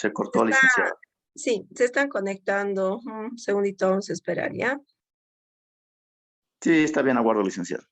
Se cortó, Está, licenciada. sí, se están conectando. Un segundito, vamos a esperar, ¿ya? Sí, está bien, aguardo, licenciada.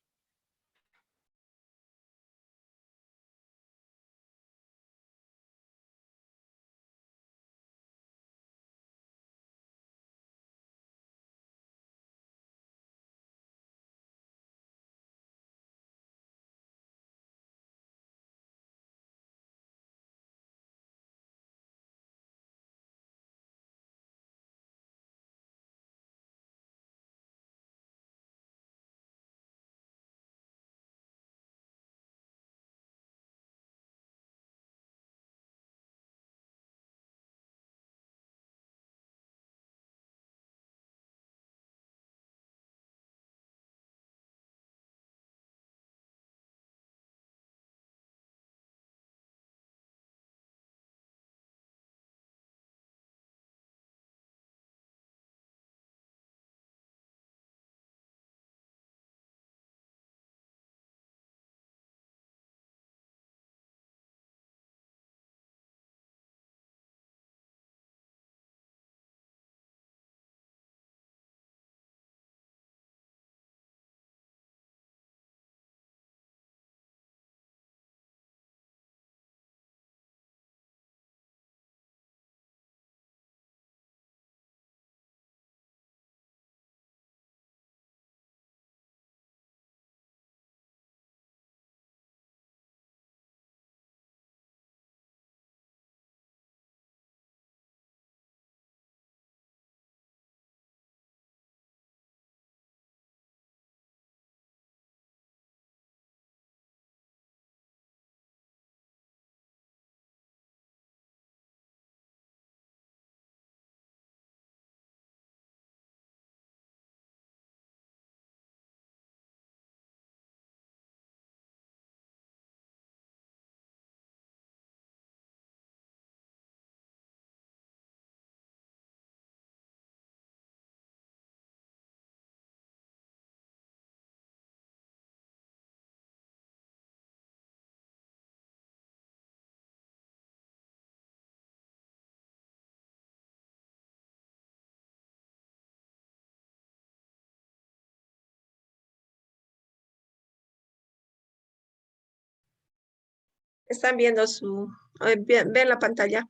Están viendo su... ven la pantalla.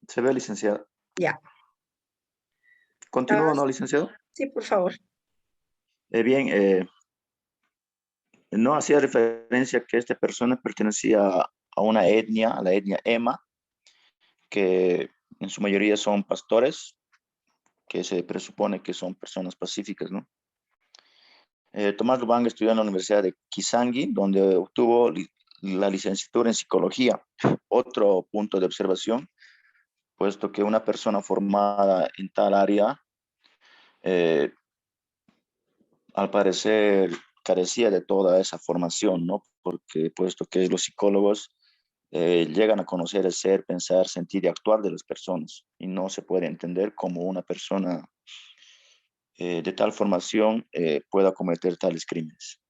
Se ve, licenciada. Ya. ¿Continúo, no, licenciado? Sí, por favor. Bien, no hacía referencia que esta persona pertenecía a una etnia, a la etnia Ema, que en su mayoría son pastores, que se presupone que son personas pacíficas, ¿no? Tomás Lubanga estudió en la Universidad de Kisangui, donde obtuvo la licenciatura en psicología. Otro punto de observación, puesto que una persona formada en tal área, eh, al parecer carecía de toda esa formación, ¿no? Porque puesto que los psicólogos llegan a conocer el ser, pensar, sentir y actuar de las personas, y no se puede entender cómo una persona de tal formación pueda cometer tales crímenes.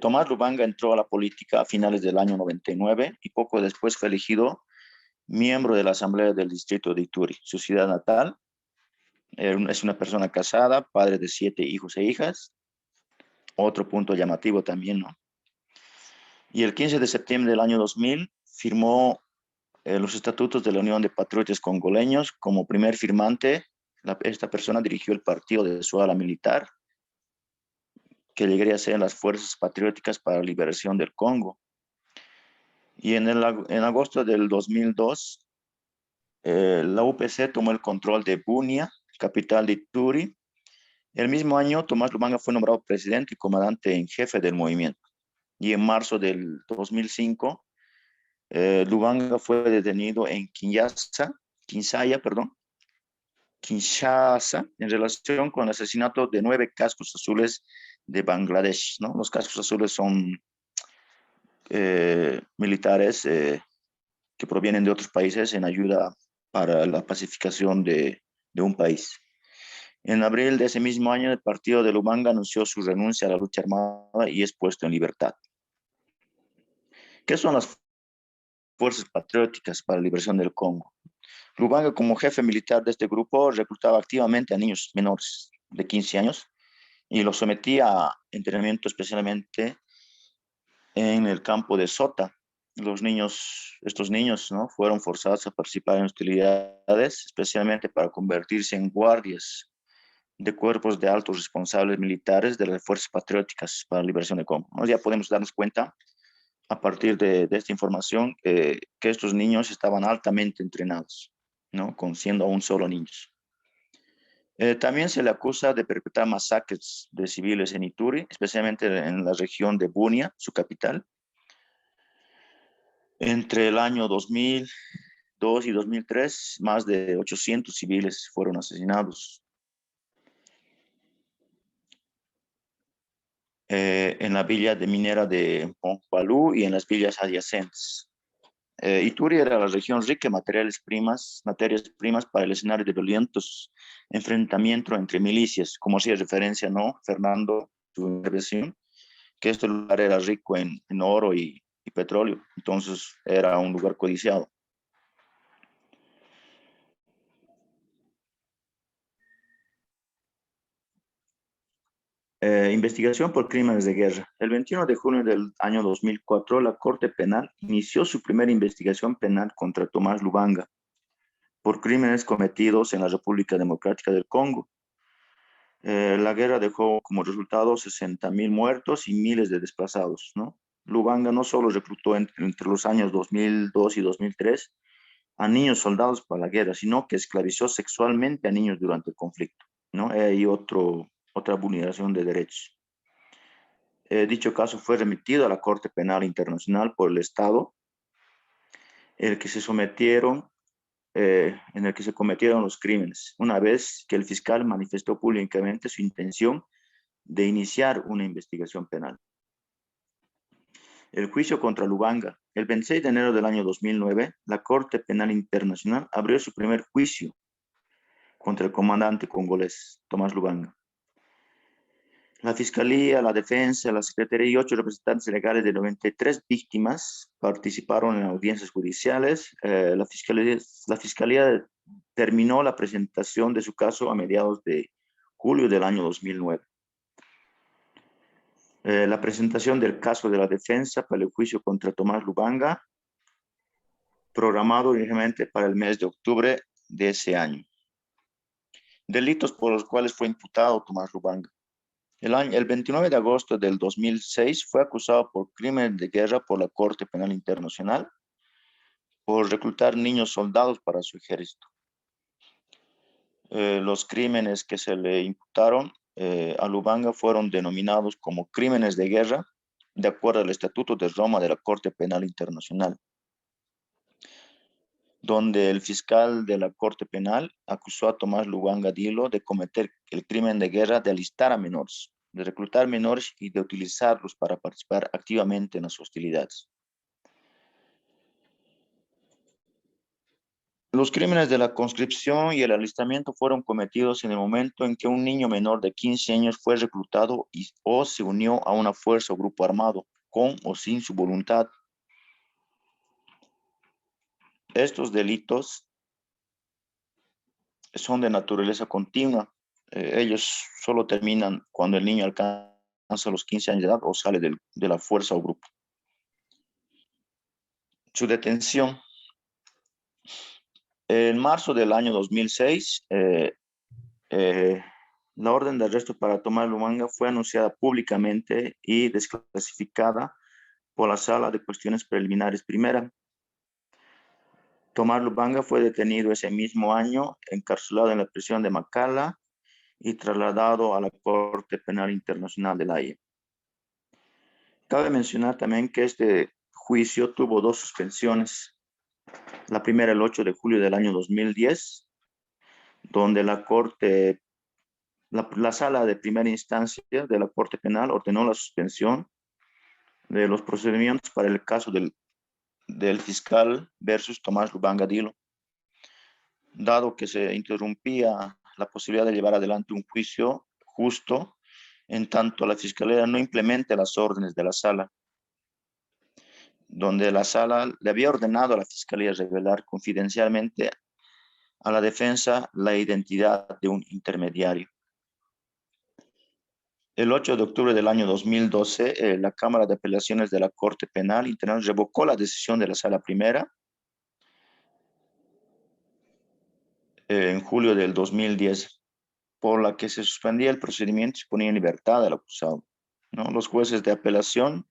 Tomás Lubanga entró a la política a finales del año 99 y poco después fue elegido miembro de la Asamblea del Distrito de Ituri, su ciudad natal. Es una persona casada, padre de 7 hijos e hijas. Otro punto llamativo también, ¿no? Y el 15 de septiembre del año 2000 firmó los estatutos de la Unión de Patriotas Congoleños. Como primer firmante, esta persona dirigió el partido de su ala militar, que llegaría a ser las Fuerzas Patrióticas para la Liberación del Congo. Y en agosto del 2002, la UPC tomó el control de Bunia, capital de Ituri. El mismo año, Tomás Lubanga fue nombrado presidente y comandante en jefe del movimiento. Y en marzo del 2005, Lubanga fue detenido en Kinshasa, en relación con el asesinato de 9 cascos azules de Bangladesh, ¿no? Los cascos azules son militares que provienen de otros países en ayuda para la pacificación de un país. En abril de ese mismo año, el partido de Lubanga anunció su renuncia a la lucha armada y es puesto en libertad. ¿Qué son las fuerzas patrióticas para la liberación del Congo. Lubanga, como jefe militar de este grupo, reclutaba activamente a niños menores de 15 años y los sometía a entrenamiento especialmente en el campo de Sota. Estos niños, ¿no?, fueron forzados a participar en hostilidades, especialmente para convertirse en guardias de cuerpos de altos responsables militares de las fuerzas patrióticas para la liberación de Congo, ¿no? Ya podemos darnos cuenta a partir de esta información que estos niños estaban altamente entrenados, ¿no?, con siendo aún solo niños. También se le acusa de perpetrar masacres de civiles en Ituri, especialmente en la región de Bunia, su capital. Entre el año 2002 y 2003, más de 800 civiles fueron asesinados. En la villa de minera de Pompalú y en las villas adyacentes. Ituri era la región rica en materias primas para el escenario de violentos enfrentamientos entre milicias, como hacía referencia, ¿no?, Fernando, su intervención, que este lugar era rico en oro y petróleo, entonces era un lugar codiciado. Investigación por crímenes de guerra. El 21 de junio del año 2004, la Corte Penal inició su primera investigación penal contra Tomás Lubanga por crímenes cometidos en la República Democrática del Congo. La guerra dejó como resultado 60.000 muertos y miles de desplazados, ¿no? Lubanga no solo reclutó entre los años 2002 y 2003 a niños soldados para la guerra, sino que esclavizó sexualmente a niños durante el conflicto, ¿no? Hay otra vulneración de derechos. Dicho caso fue remitido a la Corte Penal Internacional por el Estado, en el que se cometieron los crímenes, una vez que el fiscal manifestó públicamente su intención de iniciar una investigación penal. El juicio contra Lubanga. El 26 de enero del año 2009, la Corte Penal Internacional abrió su primer juicio contra el comandante congolés Tomás Lubanga. La Fiscalía, la Defensa, la Secretaría y 8 representantes legales de 93 víctimas participaron en audiencias judiciales. La Fiscalía terminó la presentación de su caso a mediados de julio del año 2009. La presentación del caso de la defensa para el juicio contra Tomás Lubanga, programado originalmente para el mes de octubre de ese año. Delitos por los cuales fue imputado Tomás Lubanga. El 29 de agosto del 2006 fue acusado por crímenes de guerra por la Corte Penal Internacional por reclutar niños soldados para su ejército. Los crímenes que se le imputaron a Lubanga fueron denominados como crímenes de guerra de acuerdo al Estatuto de Roma de la Corte Penal Internacional, donde el fiscal de la Corte Penal acusó a Tomás Lubanga Dilo de cometer el crimen de guerra de alistar a menores, de reclutar menores y de utilizarlos para participar activamente en las hostilidades. Los crímenes de la conscripción y el alistamiento fueron cometidos en el momento en que un niño menor de 15 años fue reclutado o se unió a una fuerza o grupo armado, con o sin su voluntad. Estos delitos son de naturaleza continua. Ellos solo terminan cuando el niño alcanza los 15 años de edad o sale de la fuerza o grupo. Su detención. En marzo del año 2006, la orden de arresto para Tomás Lubanga fue anunciada públicamente y desclasificada por la Sala de Cuestiones Preliminares Primera. Tomás Lubanga fue detenido ese mismo año, encarcelado en la prisión de Machala y trasladado a la Corte Penal Internacional de La Haya. Cabe mencionar también que este juicio tuvo dos suspensiones. La primera el 8 de julio del año 2010, donde la sala de primera instancia de la Corte Penal ordenó la suspensión de los procedimientos para el caso del fiscal versus Tomás Lubanga Dilo, dado que se interrumpía la posibilidad de llevar adelante un juicio justo en tanto la Fiscalía no implemente las órdenes de la sala. donde la sala le había ordenado a la fiscalía revelar confidencialmente a la defensa la identidad de un intermediario. El 8 de octubre del año 2012, la Cámara de Apelaciones de la Corte Penal Internacional revocó la decisión de la Sala Primera en julio del 2010, por la que se suspendía el procedimiento y se ponía en libertad al acusado, ¿no? Los jueces de apelación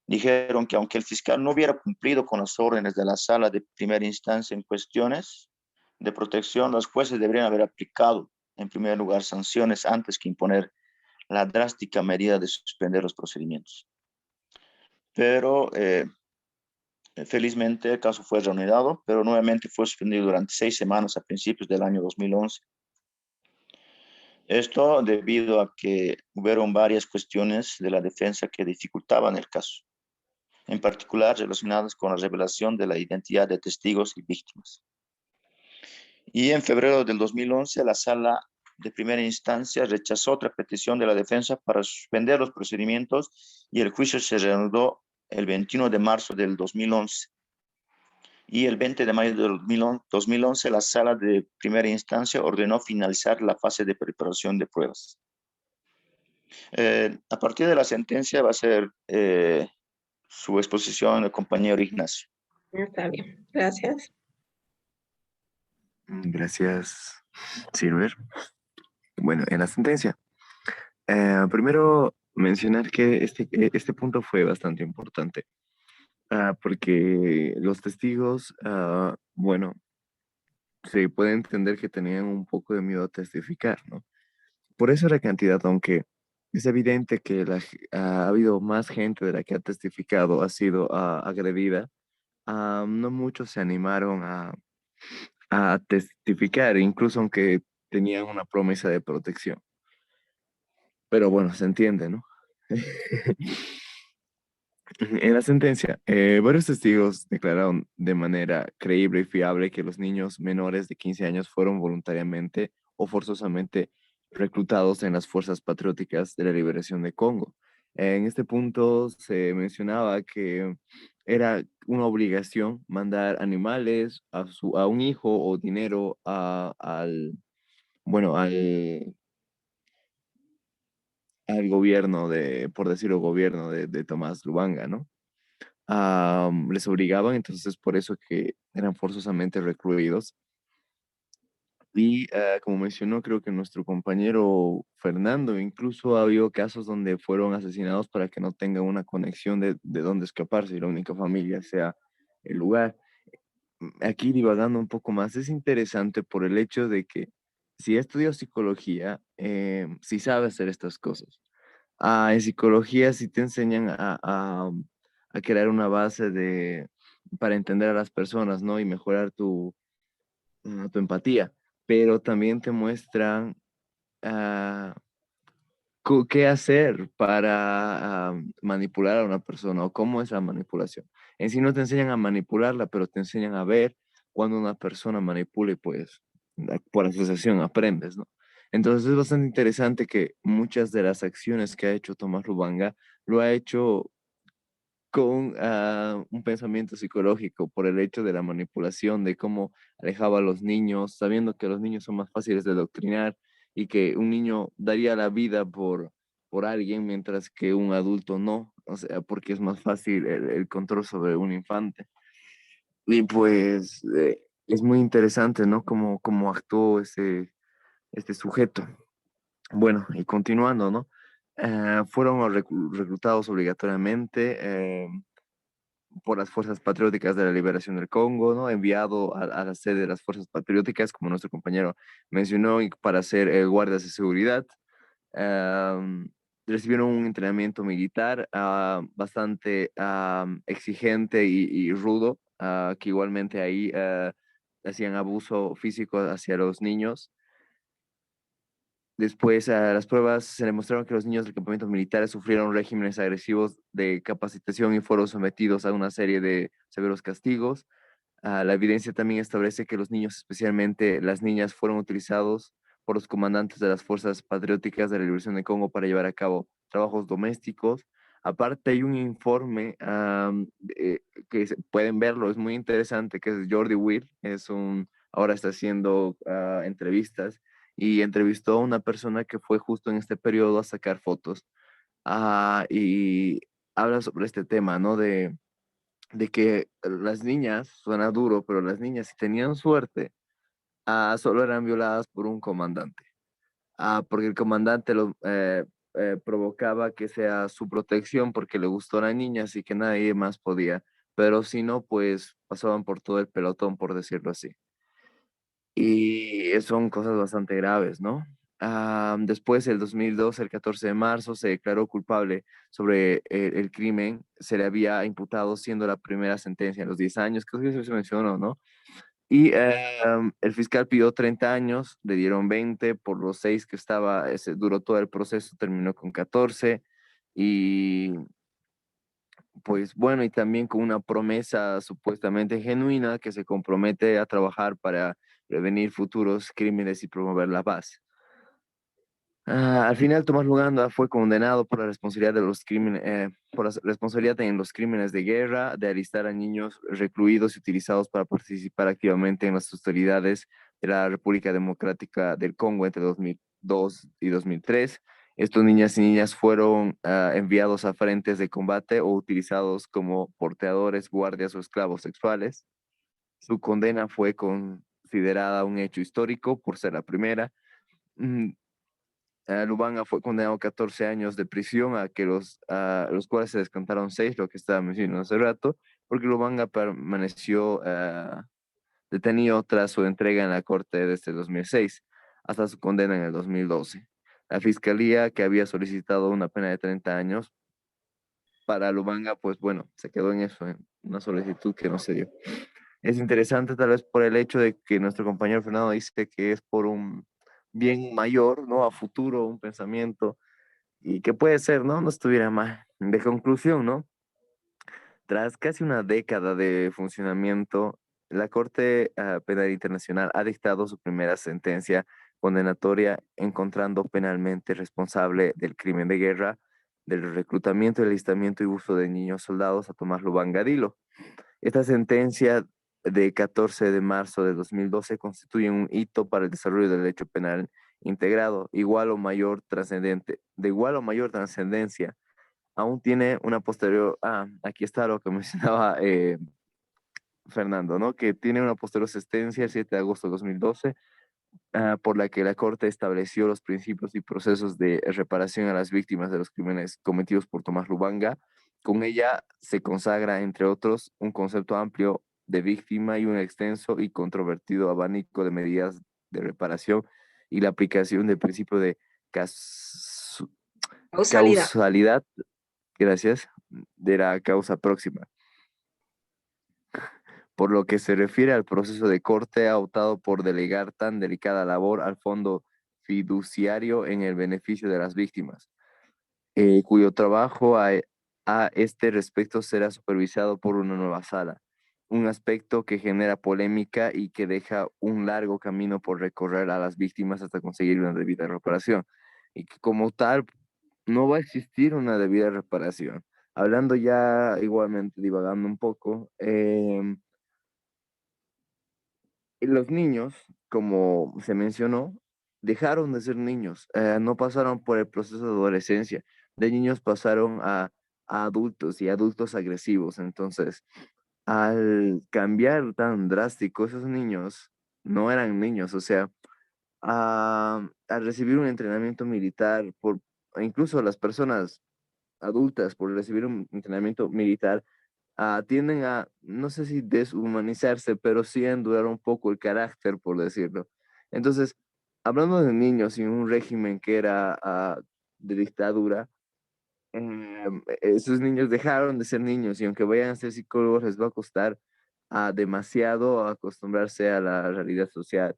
dijeron que aunque el fiscal no hubiera cumplido con las órdenes de la Sala de Primera Instancia en cuestiones de protección, los jueces deberían haber aplicado, en primer lugar, sanciones antes que imponer la drástica medida de suspender los procedimientos. Pero felizmente el caso fue reanudado, pero nuevamente fue suspendido durante 6 semanas a principios del año 2011. Esto debido a que hubieron varias cuestiones de la defensa que dificultaban el caso, en particular relacionadas con la revelación de la identidad de testigos y víctimas. Y en febrero del 2011, la Sala de Primera Instancia rechazó otra petición de la defensa para suspender los procedimientos y el juicio se reanudó el 21 de marzo del 2011. Y el 20 de mayo del 2011, la Sala de Primera Instancia ordenó finalizar la fase de preparación de pruebas. A partir de la sentencia va a ser su exposición el compañero Ignacio. Está bien, gracias. Gracias, Silver. Bueno, en la sentencia, primero mencionar que este punto fue bastante importante, porque los testigos, bueno, se puede entender que tenían un poco de miedo a testificar, ¿no? Por eso la cantidad, aunque es evidente que ha habido más gente de la que ha testificado, ha sido agredida, no muchos se animaron a testificar, incluso aunque tenían una promesa de protección. Pero bueno, se entiende, ¿no? En la sentencia, varios testigos declararon de manera creíble y fiable que los niños menores de 15 años fueron voluntariamente o forzosamente reclutados en las Fuerzas Patrióticas de la Liberación de Congo. En este punto se mencionaba que era una obligación mandar animales a un hijo o dinero bueno, al gobierno por decirlo, gobierno de Tomás Lubanga, ¿no? Les obligaban, entonces por eso que eran forzosamente recluidos. Y como mencionó, creo que nuestro compañero Fernando, incluso ha habido casos donde fueron asesinados para que no tengan una conexión de dónde escaparse y la única familia sea el lugar. Aquí divagando un poco más, es interesante por el hecho de que si estudias psicología, si sabes hacer estas cosas. En psicología sí te enseñan a crear una base para entender a las personas, ¿no? Y mejorar tu empatía, pero también te muestran ah, qué hacer para manipular a una persona o cómo es la manipulación. En sí no te enseñan a manipularla, pero te enseñan a ver cuando una persona manipula y pues por asociación aprendes, ¿no? Entonces es bastante interesante que muchas de las acciones que ha hecho Tomás Lubanga lo ha hecho con un pensamiento psicológico por el hecho de la manipulación, de cómo alejaba a los niños, sabiendo que los niños son más fáciles de adoctrinar y que un niño daría la vida por alguien, mientras que un adulto no, o sea, porque es más fácil el control sobre un infante. Y pues es muy interesante, ¿no? Cómo actuó este sujeto. Bueno, y continuando, ¿no? Fueron reclutados obligatoriamente. Por las Fuerzas Patrióticas de la Liberación del Congo, ¿no? Enviado a la sede de las Fuerzas Patrióticas, como nuestro compañero mencionó, y para ser guardias de seguridad. Am, Recibieron un entrenamiento militar bastante exigente y rudo, que igualmente ahí hacían abuso físico hacia los niños. Después, a las pruebas se demostraron que los niños del campamento militares sufrieron regímenes agresivos de capacitación y fueron sometidos a una serie de severos castigos. La evidencia también establece que los niños, especialmente las niñas, fueron utilizados por los comandantes de las Fuerzas Patrióticas de la Liberación de Congo para llevar a cabo trabajos domésticos, Aparte hay un informe pueden verlo, es muy interesante, que es Jordi Will, ahora está haciendo entrevistas y entrevistó a una persona que fue justo en este periodo a sacar fotos y habla sobre este tema, ¿no? De que las niñas, suena duro, pero las niñas si tenían suerte, solo eran violadas por un comandante. Porque el comandante provocaba que sea su protección porque le gustó a la niña, así que nadie más podía. Pero si no, pues pasaban por todo el pelotón, por decirlo así. Y son cosas bastante graves, ¿no? Después, el 2002, el 14 de marzo, se declaró culpable sobre el crimen. Se le había imputado siendo la primera sentencia en los 10 años, creo que eso se mencionó, ¿no? Y el fiscal pidió 30 años, le dieron 20 por los 6 que estaba, duró todo el proceso, terminó con 14 y pues bueno, y también con una promesa supuestamente genuina que se compromete a trabajar para prevenir futuros crímenes y promover la paz. Al final, Tomás Luganda fue condenado por la responsabilidad de los crímenes, por la responsabilidad en los crímenes de guerra, de alistar a niños recluidos y utilizados para participar activamente en las hostilidades de la República Democrática del Congo entre 2002 y 2003. Estos niñas y niñas fueron enviados a frentes de combate o utilizados como porteadores, guardias o esclavos sexuales. Su condena fue considerada un hecho histórico por ser la primera. Mm, Lubanga fue condenado a 14 años de prisión, los cuales se descontaron 6, lo que estaba mencionando hace rato, porque Lubanga permaneció detenido tras su entrega en la corte desde 2006 hasta su condena en el 2012. La fiscalía, que había solicitado una pena de 30 años para Lubanga, pues bueno, se quedó en eso, en una solicitud que no se dio. Es interesante tal vez por el hecho de que nuestro compañero Fernando dice que es por un bien mayor, ¿no? A futuro, un pensamiento, y que puede ser, ¿no? No estuviera mal. De conclusión, ¿no? Tras casi una década de funcionamiento, la Corte Penal Internacional ha dictado su primera sentencia condenatoria encontrando penalmente responsable del crimen de guerra, del reclutamiento, el alistamiento y uso de niños soldados a Tomás Lubanga Dilo. Esta sentencia de 14 de marzo de 2012 constituye un hito para el desarrollo del derecho penal integrado, de igual o mayor trascendencia. Aún tiene una posterior, aquí está lo que mencionaba Fernando, ¿no? Que tiene una posterior sentencia el 7 de agosto de 2012, por la que la Corte estableció los principios y procesos de reparación a las víctimas de los crímenes cometidos por Tomás Lubanga. Con ella se consagra, entre otros, un concepto amplio de víctima y un extenso y controvertido abanico de medidas de reparación y la aplicación del principio de Causalidad. causalidad, gracias, de la causa próxima. Por lo que se refiere al proceso de corte, ha optado por delegar tan delicada labor al fondo fiduciario en el beneficio de las víctimas, cuyo trabajo a este respecto será supervisado por una nueva sala, un aspecto que genera polémica y que deja un largo camino por recorrer a las víctimas hasta conseguir una debida reparación, y que como tal no va a existir una debida reparación. Hablando ya igualmente, divagando un poco, los niños, como se mencionó, dejaron de ser niños, no pasaron por el proceso de adolescencia. De niños pasaron a adultos y adultos agresivos. Entonces, al cambiar tan drástico, esos niños no eran niños, o sea, al recibir un entrenamiento militar, incluso las personas adultas, por recibir un entrenamiento militar, tienden a, no sé si deshumanizarse, pero sí a endurar un poco el carácter, por decirlo. Entonces, hablando de niños y un régimen que era de dictadura, esos niños dejaron de ser niños y aunque vayan a ser psicólogos, les va a costar demasiado acostumbrarse a la realidad social,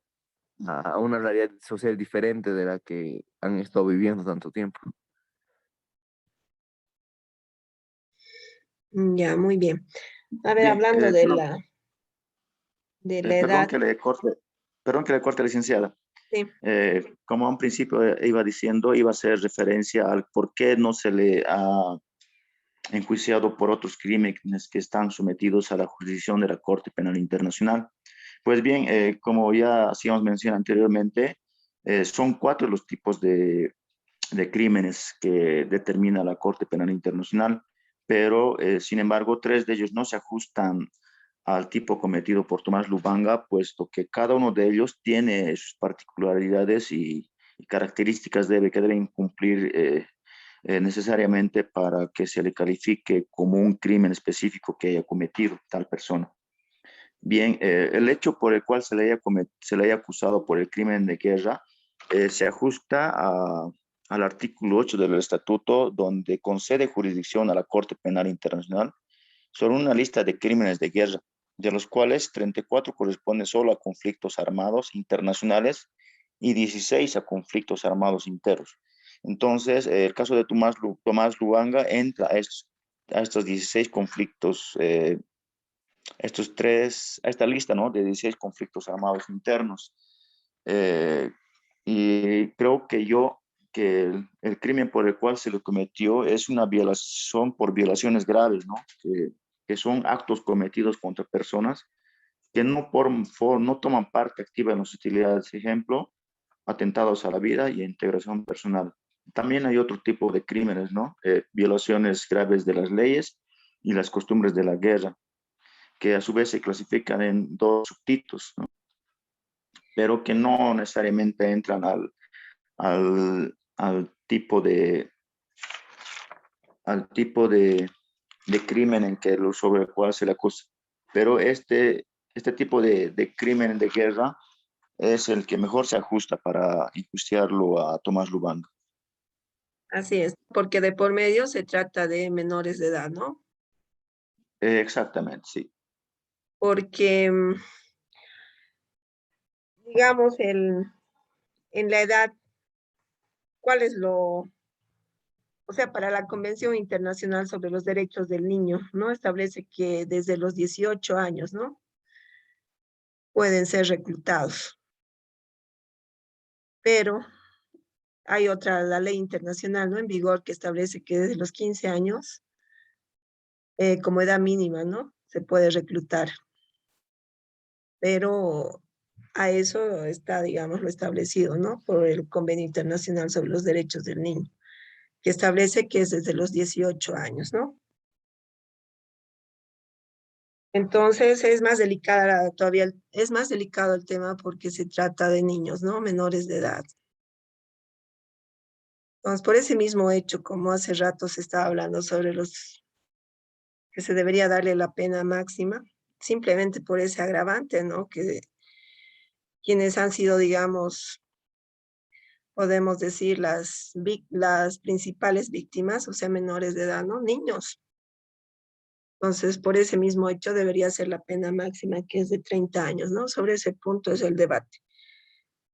a una realidad social diferente de la que han estado viviendo tanto tiempo. Ya, muy bien. A ver, Bien, hablando de la perdón edad, que le corte, licenciada. sí. Como a un principio iba diciendo, iba a hacer referencia al por qué no se le ha enjuiciado por otros crímenes que están sometidos a la jurisdicción de la Corte Penal Internacional. Pues bien, como ya hacíamos mención anteriormente, son 4 los tipos de crímenes que determina la Corte Penal Internacional, pero sin embargo 3 de ellos no se ajustan al tipo cometido por Tomás Lubanga, puesto que cada uno de ellos tiene sus particularidades y características que deben cumplir necesariamente para que se le califique como un crimen específico que haya cometido tal persona. Bien, el hecho por el cual se le haya acusado por el crimen de guerra se ajusta al artículo 8 del Estatuto, donde concede jurisdicción a la Corte Penal Internacional sobre una lista de crímenes de guerra, de los cuales 34 corresponden solo a conflictos armados internacionales y 16 a conflictos armados internos. Entonces, el caso de Tomás Lubanga entra a estos 16 conflictos, a esta lista, ¿no? De 16 conflictos armados internos. Eh, y creo que el crimen por el cual se le cometió es una violación por violaciones graves, ¿no? Que son actos cometidos contra personas que no toman parte activa en las hostilidades, ejemplo, atentados a la vida y a integración personal. También hay otro tipo de crímenes, ¿no? Violaciones graves de las leyes y las costumbres de la guerra, que a su vez se clasifican en 2 subtipos, ¿no? Pero que no necesariamente entran al tipo de crimen sobre el cual se le acusa. Pero este tipo de crimen de guerra es el que mejor se ajusta para enjuiciarlo a Tomás Lubanga. Así es, porque de por medio se trata de menores de edad, ¿no? Exactamente, sí. Porque, digamos, en la edad, ¿cuál es o sea, para la Convención Internacional sobre los Derechos del Niño, ¿no? Establece que desde los 18 años, ¿no? Pueden ser reclutados. Pero hay otra, la ley internacional, ¿no? En vigor que establece que desde los 15 años, como edad mínima, ¿no? Se puede reclutar. Pero a eso está, digamos, lo establecido, ¿no? Por el Convenio Internacional sobre los Derechos del Niño, que establece que es desde los 18 años, ¿no? Entonces es más delicada todavía, es más delicado el tema porque se trata de niños, ¿no? Menores de edad. Entonces, por ese mismo hecho, como hace rato se estaba hablando sobre los que se debería darle la pena máxima, simplemente por ese agravante, ¿no? Que quienes han sido, digamos, podemos decir las principales víctimas, o sea, menores de edad, ¿no? Niños. Entonces, por ese mismo hecho debería ser la pena máxima, que es de 30 años, ¿no? Sobre ese punto es el debate,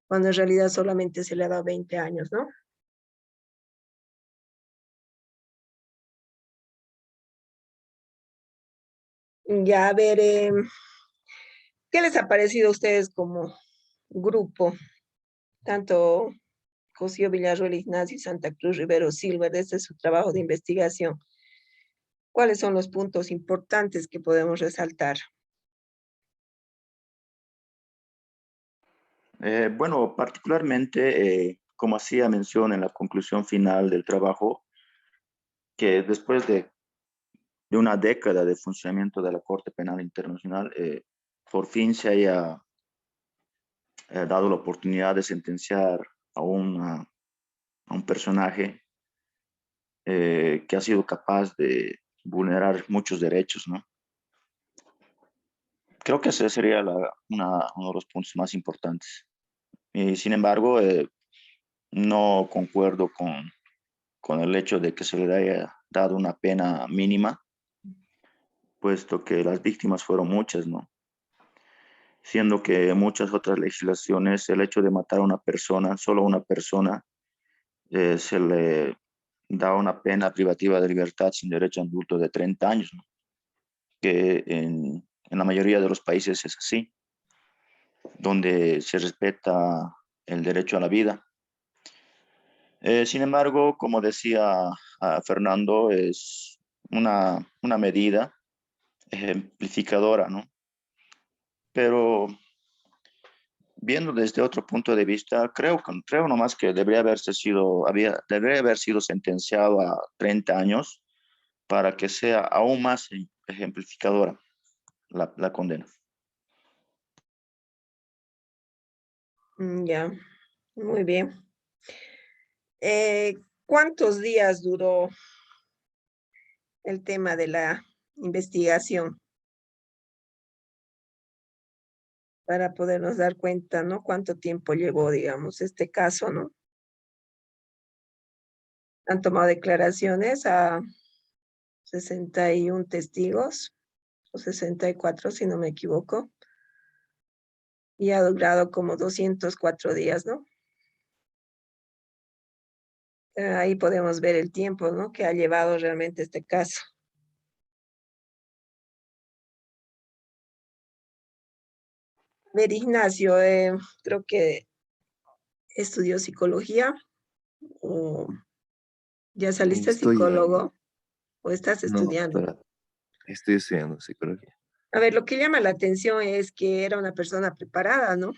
cuando en realidad solamente se le ha dado 20 años, ¿no? Ya, a ver, ¿qué les ha parecido a ustedes como grupo? Tanto José Villarroel Ignacio y Santa Cruz Rivero Silva, desde su trabajo de investigación. ¿Cuáles son los puntos importantes que podemos resaltar? Bueno, particularmente, como hacía mención en la conclusión final del trabajo, que después de una década de funcionamiento de la Corte Penal Internacional, por fin se haya dado la oportunidad de sentenciar a, a un personaje que ha sido capaz de vulnerar muchos derechos, ¿no? Creo que ese sería uno de los puntos más importantes. Y sin embargo, no concuerdo con el hecho de que se le haya dado una pena mínima, puesto que las víctimas fueron muchas, ¿no? Siendo que en muchas otras legislaciones el hecho de matar a una persona, solo a una persona, se le da una pena privativa de libertad sin derecho a indulto de 30 años, ¿no? Que en la mayoría de los países es así, donde se respeta el derecho a la vida. Sin embargo, como decía Fernando, es una medida ejemplificadora, ¿no? Pero viendo desde otro punto de vista, creo nomás que debería haber sido sentenciado a 30 años para que sea aún más ejemplificadora la condena. Ya, muy bien. ¿Cuántos días duró el tema de la investigación? Para podernos dar cuenta, ¿no? Cuánto tiempo llevó, digamos, este caso, ¿no? Han tomado declaraciones a 61 testigos, o 64, si no me equivoco, y ha durado como 204 días, ¿no? Ahí podemos ver el tiempo, ¿no? Que ha llevado realmente este caso. Ver, Ignacio, creo que estudió psicología, o ya saliste Estoy, psicólogo, o estás no, estudiando. doctora, estoy estudiando psicología. A ver, lo que llama la atención es que era una persona preparada, ¿no?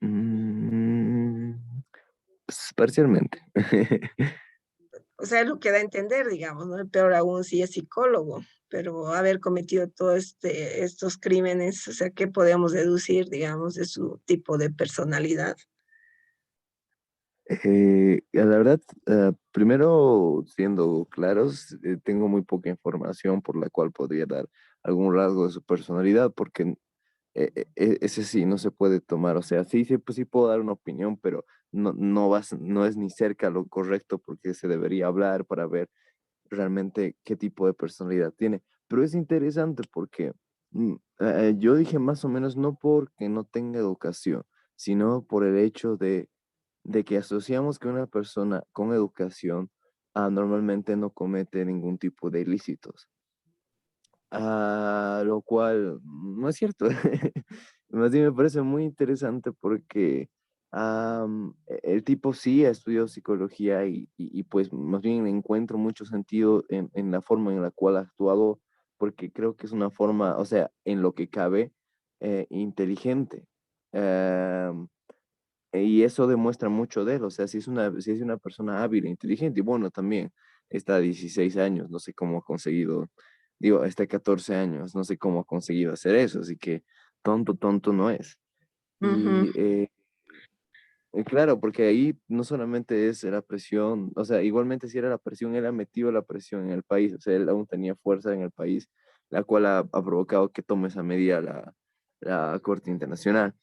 Mm, parcialmente. O sea, es lo que da a entender, digamos, ¿no? Peor aún si es psicólogo, pero haber cometido todos estos crímenes, o sea, ¿qué podemos deducir, digamos, de su tipo de personalidad? La verdad, primero, siendo claros, tengo muy poca información por la cual podría dar algún rasgo de su personalidad, porque ese sí no se puede tomar. O sea, sí, sí, pues sí puedo dar una opinión, pero no es ni cerca lo correcto porque se debería hablar para ver realmente qué tipo de personalidad tiene. Pero es interesante porque yo dije más o menos no porque no tenga educación, sino por el hecho de que asociamos que una persona con educación normalmente no comete ningún tipo de ilícitos. Lo cual no es cierto. Más bien me parece muy interesante porque el tipo sí estudió psicología y pues más bien encuentro mucho sentido en la forma en la cual ha actuado porque creo que es una forma, o sea, en lo que cabe, inteligente. Am, y eso demuestra mucho de él, o sea, si es una persona hábil e inteligente, y bueno, también está a 16 años, no sé cómo ha conseguido, digo, está a 14 años, no sé cómo ha conseguido hacer eso, así que tonto no es. Ujú. Y claro, porque ahí no solamente es la presión, o sea, igualmente si era la presión, él ha metido la presión en el país, o sea, él aún tenía fuerza en el país, la cual ha provocado que tome esa medida la Corte Internacional.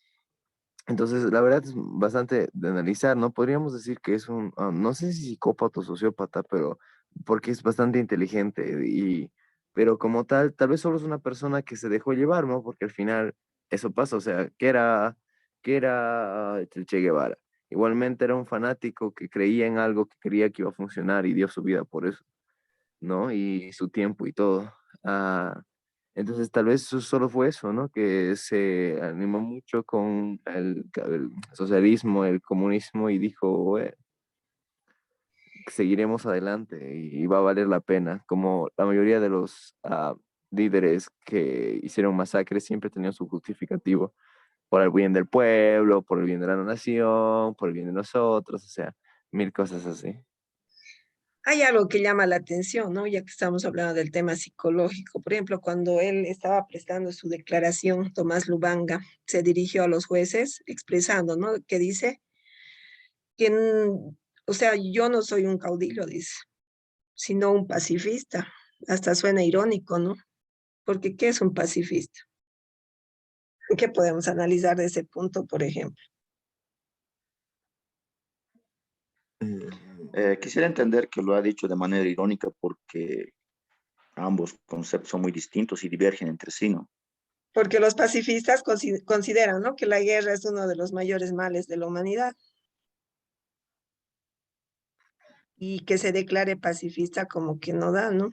Entonces, la verdad es bastante de analizar, ¿no? Podríamos decir que es no sé si psicópata o sociópata, pero porque es bastante inteligente pero como tal vez solo es una persona que se dejó llevar, ¿no? Porque al final eso pasa, o sea, que era el Che Guevara. Igualmente era un fanático que creía en algo, que creía que iba a funcionar y dio su vida por eso, ¿no? Y su tiempo y todo. Ah, entonces tal vez solo fue eso, ¿no? Que se animó mucho con el socialismo, el comunismo y dijo, seguiremos adelante y va a valer la pena. Como la mayoría de los líderes que hicieron masacres siempre tenían su justificativo por el bien del pueblo, por el bien de la nación, por el bien de nosotros, o sea, mil cosas así. Hay algo que llama la atención, ¿no? Ya que estamos hablando del tema psicológico. Por ejemplo, cuando él estaba prestando su declaración, Tomás Lubanga se dirigió a los jueces expresando, ¿no? Que dice que, o sea, yo no soy un caudillo, dice, sino un pacifista. Hasta suena irónico, ¿no? Porque ¿qué es un pacifista? ¿Qué podemos analizar de ese punto, por ejemplo? Mm, Quisiera entender que lo ha dicho de manera irónica porque ambos conceptos son muy distintos y divergen entre sí, ¿no? Porque los pacifistas consideran, ¿no? Que la guerra es uno de los mayores males de la humanidad y que se declare pacifista como que no da, ¿no?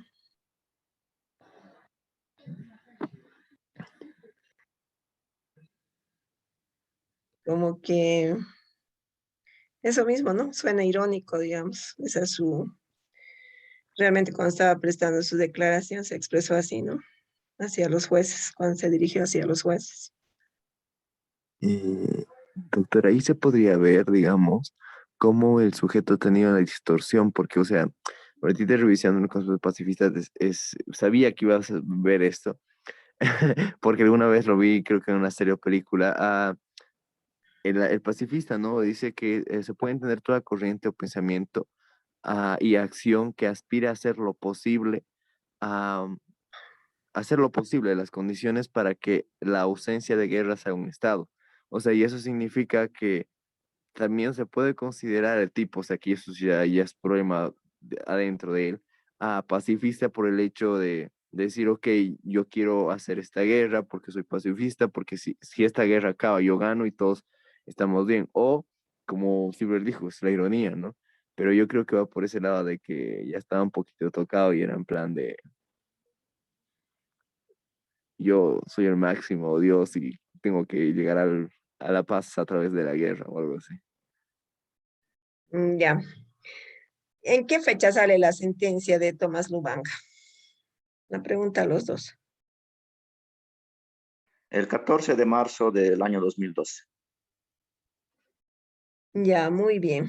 Como que eso mismo, ¿no? Suena irónico, digamos. Esa es su... Realmente cuando estaba prestando su declaración se expresó así, ¿no? Hacia los jueces, cuando se dirigió hacia los jueces. Doctor, ahí se podría ver, digamos, cómo el sujeto ha tenido la distorsión, porque, o sea, ahorita revisando el caso de pacifista, sabía que ibas a ver esto, porque alguna vez lo vi, creo que en una serie o película, el pacifista, ¿no? Dice que se puede entender toda corriente o pensamiento y acción que aspira a hacer lo posible, las condiciones para que la ausencia de guerra sea un estado. O sea, y eso significa que también se puede considerar el tipo, o sea, aquí eso ya es problema adentro de él, pacifista por el hecho de decir, ok, yo quiero hacer esta guerra porque soy pacifista, porque si esta guerra acaba, yo gano y todos estamos bien. O, como Silver dijo, es la ironía, ¿no? Pero yo creo que va por ese lado de que ya estaba un poquito tocado y era en plan de, yo soy el máximo Dios y tengo que llegar a la paz a través de la guerra o algo así. Ya. ¿En qué fecha sale la sentencia de Tomás Lubanga? La pregunta a los dos. El 14 de marzo del año 2012. Ya, muy bien.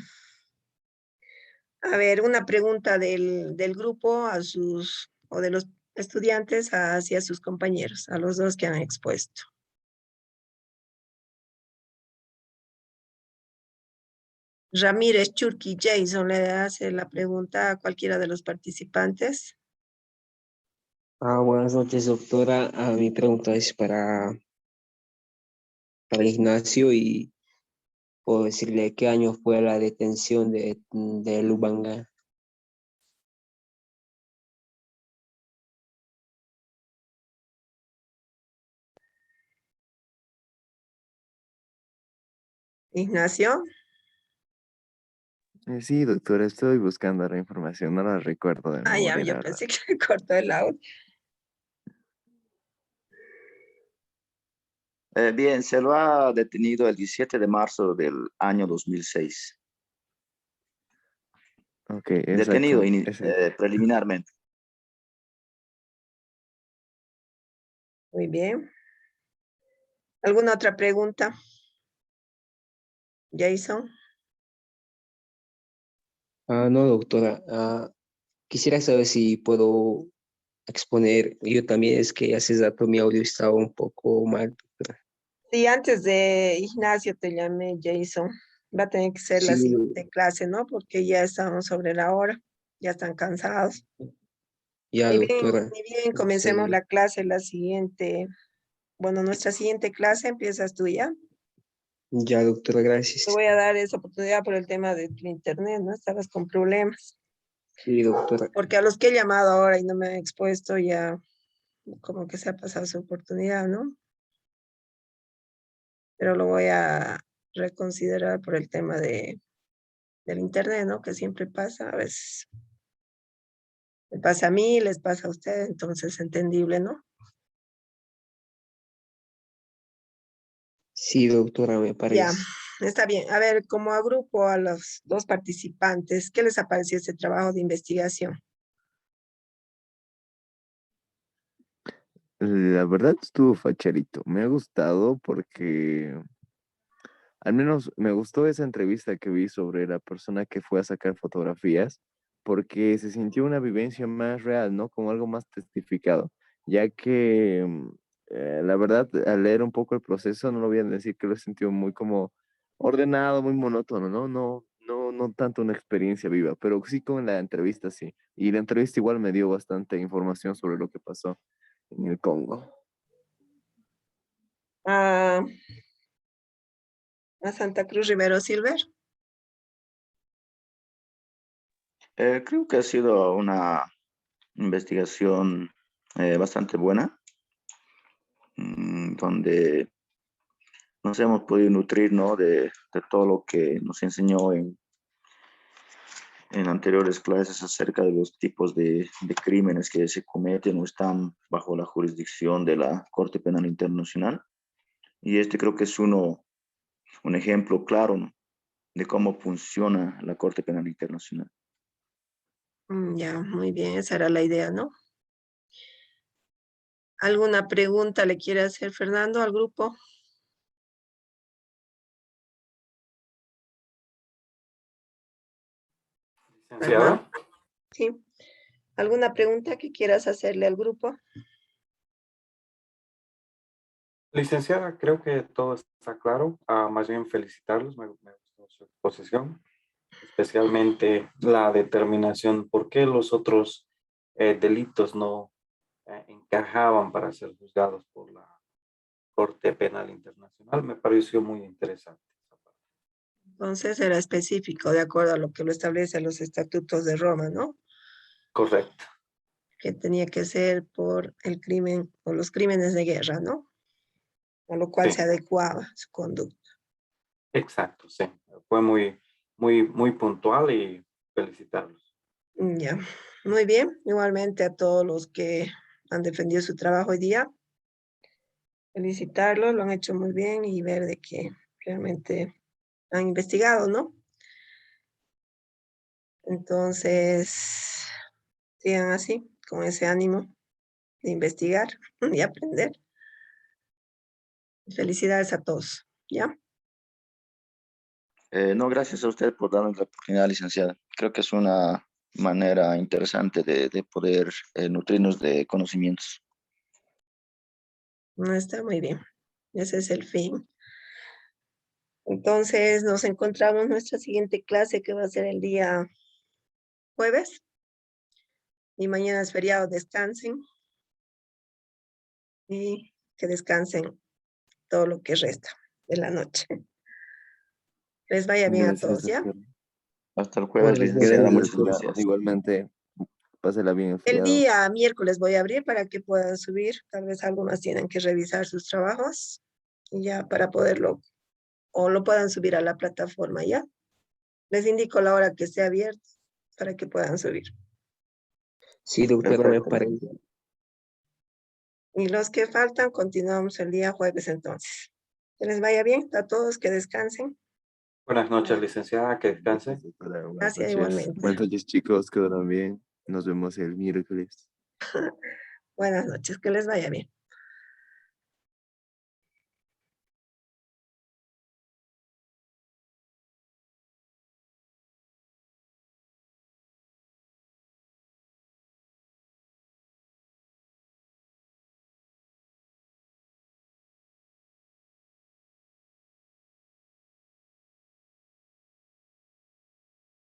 A ver, una pregunta del grupo a sus, o de los estudiantes hacia sus compañeros, a los dos que han expuesto. Ramírez, Churki, Jason le hace la pregunta a cualquiera de los participantes. Buenas noches, doctora. Mi pregunta es para Ignacio y puedo decirle qué año fue la detención de Lubanga. Ignacio. Sí, doctora, estoy buscando la información, no la recuerdo de Ah, ya, memoria, la yo verdad. pensé que me cortó el audio. Bien, se lo ha detenido el 17 de marzo del año 2006. Ok, Detenido exacto. Ese. preliminarmente. Muy bien. ¿Alguna otra pregunta? Jason. No, doctora. Quisiera saber si puedo exponer. Yo también es que hace rato mi audio estaba un poco mal, doctora. Sí, antes de Ignacio te llamé Jason. Va a tener que ser la Sí, siguiente clase, ¿no? Porque ya estamos sobre la hora, ya están cansados. ya, doctora. Ni bien, comencemos Sí, la clase, la siguiente. Bueno, nuestra siguiente clase empiezas tú ya. ya, doctora, Te gracias. voy a dar esa oportunidad por el tema de tu internet, ¿no? Estabas con problemas. Sí, doctora. Porque a los que he llamado ahora y no me han expuesto, ya como que se ha pasado su oportunidad, ¿no? Pero lo voy a reconsiderar por el tema del internet, ¿no? Que siempre pasa, a veces me pasa a mí, les pasa a ustedes, entonces entendible, ¿no? Sí, doctora, me Ya, parece. está bien. A ver, como agrupo a los dos participantes, ¿qué les ha parecido este trabajo de investigación? La verdad estuvo facherito. Me ha gustado porque al menos me gustó esa entrevista que vi sobre la persona que fue a sacar fotografías, porque se sintió una vivencia más real, ¿no? Como algo más testificado, ya que la verdad, al leer un poco el proceso, no lo voy a decir que lo he sentido muy como ordenado, muy monótono, ¿no? No tanto una experiencia viva, pero sí con la entrevista, sí. Y la entrevista igual me dio bastante información sobre lo que pasó en el Congo. Ah, a Santa Cruz Rivero Silver. Creo que ha sido una investigación bastante buena, donde nos hemos podido nutrir, ¿no? de todo lo que nos enseñó en anteriores clases acerca de los tipos de crímenes que se cometen o están bajo la jurisdicción de la Corte Penal Internacional. Y este creo que es un ejemplo claro, ¿no? de cómo funciona la Corte Penal Internacional. Ya, muy bien, esa era la idea, ¿no? ¿Alguna pregunta le quiere hacer Fernando al grupo? Licenciada. Sí. ¿Alguna pregunta que quieras hacerle al grupo? Licenciada, creo que todo está claro. Más bien felicitarlos, me gustó su exposición, especialmente la determinación por qué los otros delitos no encajaban para ser juzgados por la Corte Penal Internacional. Me pareció muy interesante esa parte. Entonces era específico, de acuerdo a lo que lo establecen los estatutos de Roma, ¿no? Correcto. Que tenía que ser por el crimen o los crímenes de guerra, ¿no? A lo cual Sí, se adecuaba su conducta. exacto, sí. Fue muy puntual y felicitarlos. Ya, muy bien. Igualmente a todos los que han defendido su trabajo hoy día, felicitarlos, lo han hecho muy bien y ver de que realmente han investigado, ¿no? Entonces, sigan así, con ese ánimo de investigar y aprender. Felicidades a todos, ¿ya? No, gracias a usted por darnos la oportunidad, licenciada. Creo que es una manera interesante de poder nutrirnos de conocimientos. No está muy bien. Ese es el fin. Entonces, nos encontramos en nuestra siguiente clase que va a ser el día jueves. Y mañana es feriado, descansen. Y que descansen todo lo que resta de la noche. Les vaya bien a Gracias, todos, ¿ya? doctor. Hasta el jueves, Buenas licenciada. Gracias, noches. Muchas doctora. gracias. Igualmente, pásela bien el El feriado. día miércoles voy a abrir para que puedan subir. Tal vez algunas tienen que revisar sus trabajos. Y ya para poderlo, o lo puedan subir a la plataforma, ¿ya? Les indico la hora que esté abierta para que puedan subir. Sí, doctora, me Perfecto. parece. Y los que faltan, continuamos el día jueves entonces. Que les vaya bien a todos, que descansen. Buenas noches, licenciada, que descanse. Gracias, doctora. Buenas Gracias noches. igualmente. Buenas noches, chicos. Que duerman bien. Nos vemos el miércoles. Buenas noches, que les vaya bien.